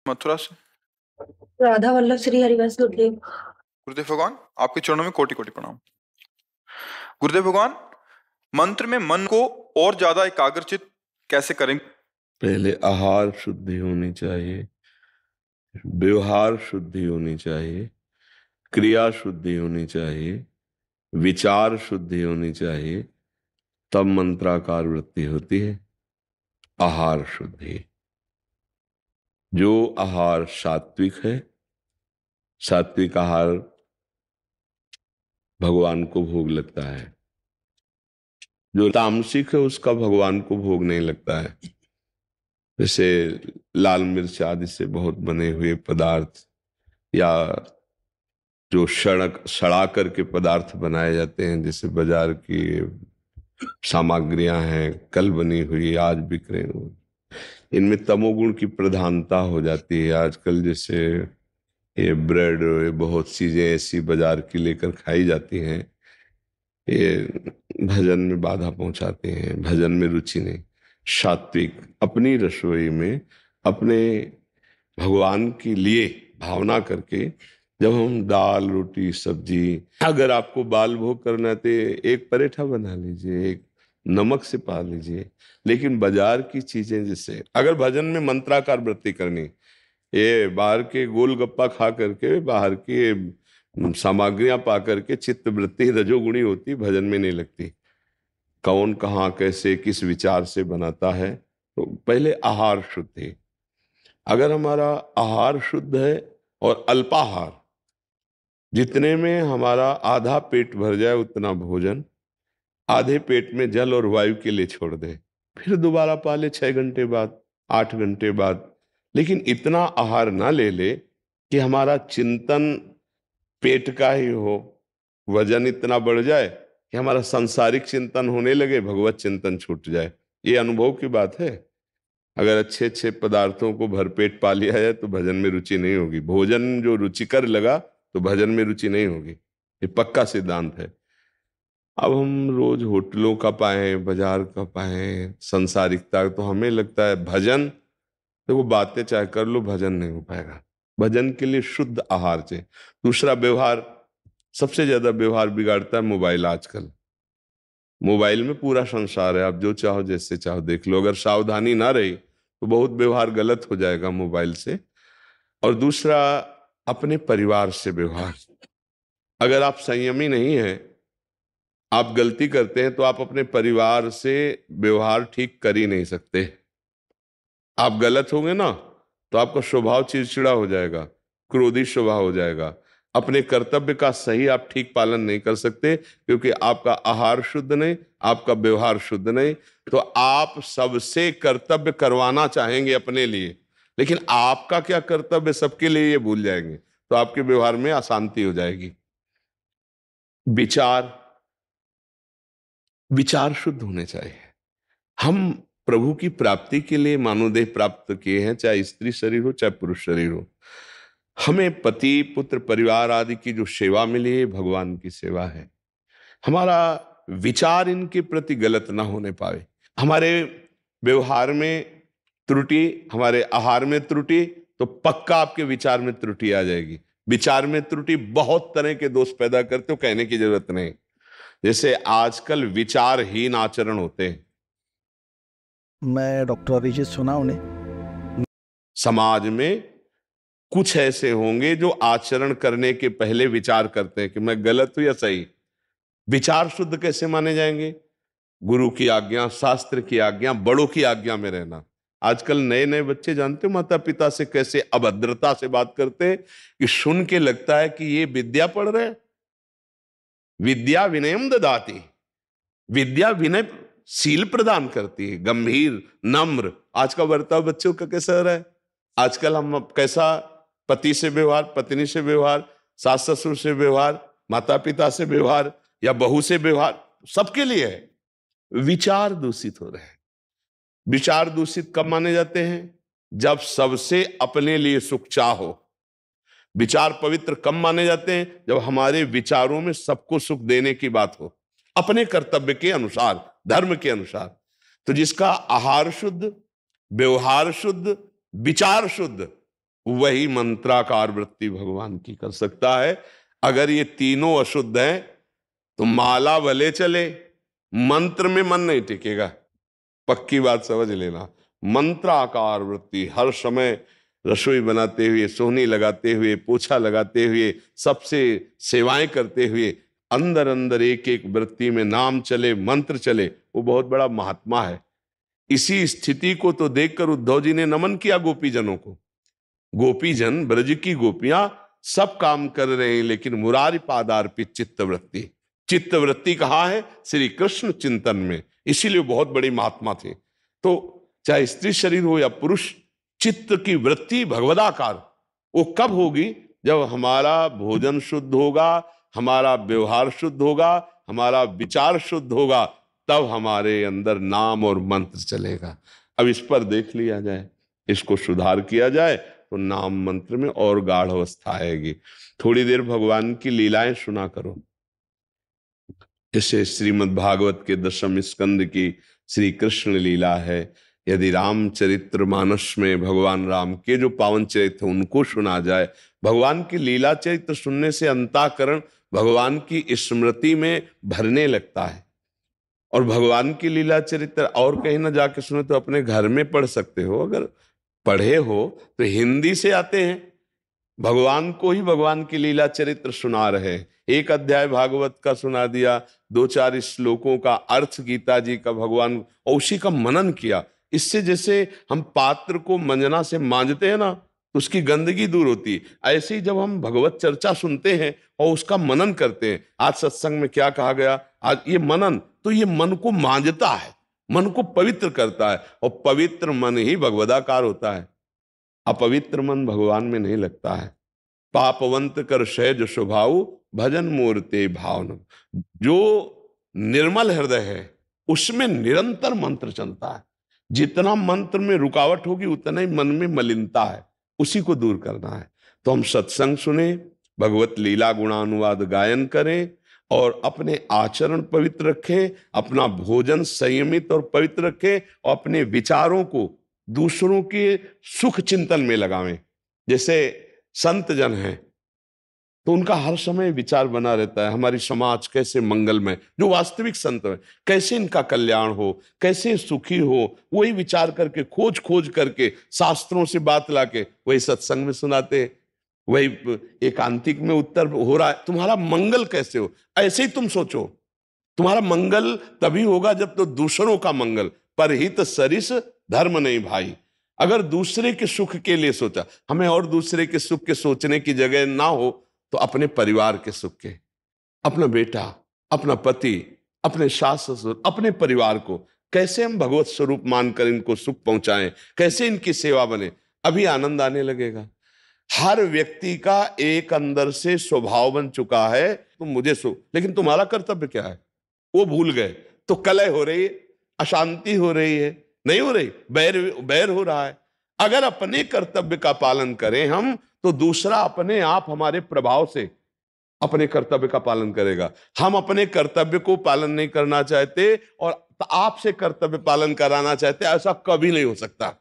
मथुरा से। राधा वल्लभ श्री हरिवंश गुरुदेव। गुरुदेव भगवान, आपके चरणों में कोटि कोटि प्रणाम। गुरुदेव भगवान, मंत्र में मन को और ज्यादा एकाग्रचित कैसे करें? पहले आहार शुद्धि होनी चाहिए, व्यवहार शुद्धि होनी चाहिए, क्रिया शुद्धि होनी चाहिए, विचार शुद्धि होनी चाहिए, तब मंत्राकार वृत्ति होती है। आहार शुद्धि, जो आहार सात्विक है, सात्विक आहार भगवान को भोग लगता है। जो तामसिक है उसका भगवान को भोग नहीं लगता है। जैसे लाल मिर्च आदि से बहुत बने हुए पदार्थ या जो सड़ा करके पदार्थ बनाए जाते हैं, जैसे बाजार की सामग्रियां हैं, कल बनी हुई आज बिक रहे हो, इनमें तमोगुण की प्रधानता हो जाती है। आजकल जैसे ये ब्रेड, ये बहुत चीजें ऐसी बाजार की लेकर खाई जाती हैं, ये भजन में बाधा पहुंचाते हैं, भजन में रुचि नहीं। सात्विक अपनी रसोई में अपने भगवान के लिए भावना करके, जब हम दाल रोटी सब्जी, अगर आपको बाल भोग करना है तो एक परेठा बना लीजिए, एक नमक से पा लीजिए। लेकिन बाजार की चीजें, जैसे अगर भजन में मंत्राकार वृत्ति करनी, ये बाहर के गोलगप्पा खा करके, बाहर की सामग्रियां पा करके चित्त वृत्ति रजोगुणी होती, भजन में नहीं लगती। कौन कहाँ कैसे किस विचार से बनाता है। तो पहले आहार शुद्धि, अगर हमारा आहार शुद्ध है और अल्पाहार, जितने में हमारा आधा पेट भर जाए उतना भोजन, आधे पेट में जल और वायु के लिए छोड़ दे, फिर दोबारा पाले 6 घंटे बाद, 8 घंटे बाद। लेकिन इतना आहार ना ले ले कि हमारा चिंतन पेट का ही हो, वजन इतना बढ़ जाए कि हमारा सांसारिक चिंतन होने लगे, भगवत चिंतन छूट जाए। ये अनुभव की बात है। अगर अच्छे अच्छे पदार्थों को भरपेट पा लिया जाए तो भजन में रुचि नहीं होगी। भोजन जो रुचिकर लगा तो भजन में रुचि नहीं होगी, ये पक्का सिद्धांत है। अब हम रोज होटलों का पाए, बाजार का पाए, संसारिकता, तो हमें लगता है भजन, तो वो बातें चाहे कर लो, भजन नहीं हो पाएगा। भजन के लिए शुद्ध आहार चाहिए। दूसरा, व्यवहार। सबसे ज्यादा व्यवहार बिगाड़ता है मोबाइल। आजकल मोबाइल में पूरा संसार है, आप जो चाहो जैसे चाहो देख लो। अगर सावधानी ना रही तो बहुत व्यवहार गलत हो जाएगा मोबाइल से। और दूसरा, अपने परिवार से व्यवहार। अगर आप संयमी नहीं हैं, आप गलती करते हैं, तो आप अपने परिवार से व्यवहार ठीक कर ही नहीं सकते। आप गलत होंगे ना तो आपका स्वभाव चिड़चिड़ा हो जाएगा, क्रोधी स्वभाव हो जाएगा। अपने कर्तव्य का सही आप ठीक पालन नहीं कर सकते, क्योंकि आपका आहार शुद्ध नहीं, आपका व्यवहार शुद्ध नहीं। तो आप सबसे कर्तव्य करवाना चाहेंगे अपने लिए, लेकिन आपका क्या कर्तव्य सबके लिए ये भूल जाएंगे, तो आपके व्यवहार में अशांति हो जाएगी। विचार शुद्ध होने चाहिए। हम प्रभु की प्राप्ति के लिए मानवदेह प्राप्त किए हैं, चाहे स्त्री शरीर हो चाहे पुरुष शरीर हो। हमें पति पुत्र परिवार आदि की जो सेवा मिली है, भगवान की सेवा है। हमारा विचार इनके प्रति गलत ना होने पाए। हमारे व्यवहार में त्रुटि, हमारे आहार में त्रुटि, तो पक्का आपके विचार में त्रुटि आ जाएगी। विचार में त्रुटि बहुत तरह के दोष पैदा करते हो, कहने की जरूरत नहीं। जैसे आजकल विचारहीन आचरण होते हैं। मैं डॉक्टर अभिजीत सुना उन्हें। समाज में कुछ ऐसे होंगे जो आचरण करने के पहले विचार करते हैं कि मैं गलत हूं या सही। विचार शुद्ध कैसे माने जाएंगे? गुरु की आज्ञा, शास्त्र की आज्ञा, बड़ों की आज्ञा में रहना। आजकल नए नए बच्चे, जानते हो माता पिता से कैसे अभद्रता से बात करते हैं कि सुन के लगता है कि ये विद्या पढ़ रहे हैं। विद्या विनयम ददाति, विद्या विनय शील प्रदान करती है, गंभीर नम्र। आज का बर्ताव बच्चों का कैसा हो रहा है? आजकल हम कैसा पति से व्यवहार, पत्नी से व्यवहार, सास ससुर से व्यवहार, माता पिता से व्यवहार या बहू से व्यवहार, सबके लिए है। विचार दूषित हो रहे हैं। विचार दूषित कब माने जाते हैं? जब सबसे अपने लिए सुख चाहो। विचार पवित्र कब माने जाते हैं? जब हमारे विचारों में सबको सुख देने की बात हो, अपने कर्तव्य के अनुसार, धर्म के अनुसार। तो जिसका आहार शुद्ध, व्यवहार शुद्ध, विचार शुद्ध, वही मंत्राकार वृत्ति भगवान की कर सकता है। अगर ये तीनों अशुद्ध हैं तो माला भले चले, मंत्र में मन नहीं टिकेगा। पक्की बात समझ लेना। मंत्राकार वृत्ति हर समय रसोई बनाते हुए, सोहनी लगाते हुए, पोछा लगाते हुए, सबसे सेवाएं करते हुए, अंदर अंदर एक एक वृत्ति में नाम चले, मंत्र चले, वो बहुत बड़ा महात्मा है। इसी स्थिति को तो देखकर उद्धव जी ने नमन किया गोपीजनों को। गोपीजन, ब्रज की गोपियां सब काम कर रहे हैं, लेकिन मुरारी पादार्पित चित्तवृत्ति। चित्तवृत्ति कहाँ है? श्री कृष्ण चिंतन में। इसीलिए बहुत बड़ी महात्मा थे। तो चाहे स्त्री शरीर हो या पुरुष, चित्त की वृत्ति भगवदाकार वो कब होगी? जब हमारा भोजन शुद्ध होगा, हमारा व्यवहार शुद्ध होगा, हमारा विचार शुद्ध होगा, तब हमारे अंदर नाम और मंत्र चलेगा। अब इस पर देख लिया जाए, इसको सुधार किया जाए तो नाम मंत्र में और गाढ़ अवस्था आएगी। थोड़ी देर भगवान की लीलाएं सुना करो। जैसे श्रीमद् भागवत के 10वें स्कंद की श्री कृष्ण लीला है। यदि रामचरित्र मानस में भगवान राम के जो पावन चरित्र उनको सुना जाए, भगवान की लीला चरित्र सुनने से अंतःकरण भगवान की स्मृति में भरने लगता है। और भगवान की लीला चरित्र और कहीं ना जाके सुने तो अपने घर में पढ़ सकते हो। अगर पढ़े हो तो हिंदी से आते हैं, भगवान को ही भगवान की लीला चरित्र सुना रहे। एक अध्याय भागवत का सुना दिया, 2-4 श्लोकों का अर्थ गीता जी का भगवान, और उसी का मनन किया। इससे जैसे हम पात्र को मंजना से मांजते हैं ना, तो उसकी गंदगी दूर होती। ऐसे ही जब हम भगवत चर्चा सुनते हैं और उसका मनन करते हैं, आज सत्संग में क्या कहा गया, आज ये मनन, तो ये मन को मांजता है, मन को पवित्र करता है। और पवित्र मन ही भगवदाकार होता है। अपवित्र मन भगवान में नहीं लगता है। पापवंत कर सहज स्वभाव भजन मूर्ते भावनम। जो निर्मल हृदय है उसमें निरंतर मंत्र चलता है। जितना मंत्र में रुकावट होगी उतना ही मन में मलिनता है, उसी को दूर करना है। तो हम सत्संग सुने, भगवत लीला गुणानुवाद गायन करें और अपने आचरण पवित्र रखें, अपना भोजन संयमित और पवित्र रखें और अपने विचारों को दूसरों के सुख चिंतन में लगावें। जैसे संत जन हैं तो उनका हर समय विचार बना रहता है, हमारी समाज कैसे मंगलमय, जो वास्तविक संत है कैसे इनका कल्याण हो, कैसे सुखी हो, वही विचार करके खोज करके शास्त्रों से बात लाके वही सत्संग में सुनाते हैं। वही एकांतिक में उत्तर हो रहा है, तुम्हारा मंगल कैसे हो, ऐसे ही तुम सोचो। तुम्हारा मंगल तभी होगा जब तो दूसरों का मंगल, परहित सरिस धर्म नहीं भाई। अगर दूसरे के सुख के लिए सोचा, हमें और दूसरे के सुख के सोचने की जगह ना हो तो अपने परिवार के सुख के, अपना बेटा, अपना पति, अपने सास ससुर, अपने परिवार को कैसे हम भगवत स्वरूप मानकर इनको सुख पहुंचाएं, कैसे इनकी सेवा बने, अभी आनंद आने लगेगा। हर व्यक्ति का एक अंदर से स्वभाव बन चुका है, तुम मुझे सुख, लेकिन तुम्हारा कर्तव्य क्या है वो भूल गए, तो कलह हो रही है, अशांति हो रही है, नहीं हो रही, बैर हो रहा है। अगर अपने कर्तव्य का पालन करें हम, तो दूसरा अपने आप हमारे प्रभाव से अपने कर्तव्य का पालन करेगा। हम अपने कर्तव्य को पालन नहीं करना चाहते और आपसे कर्तव्य पालन कराना चाहते, ऐसा कभी नहीं हो सकता।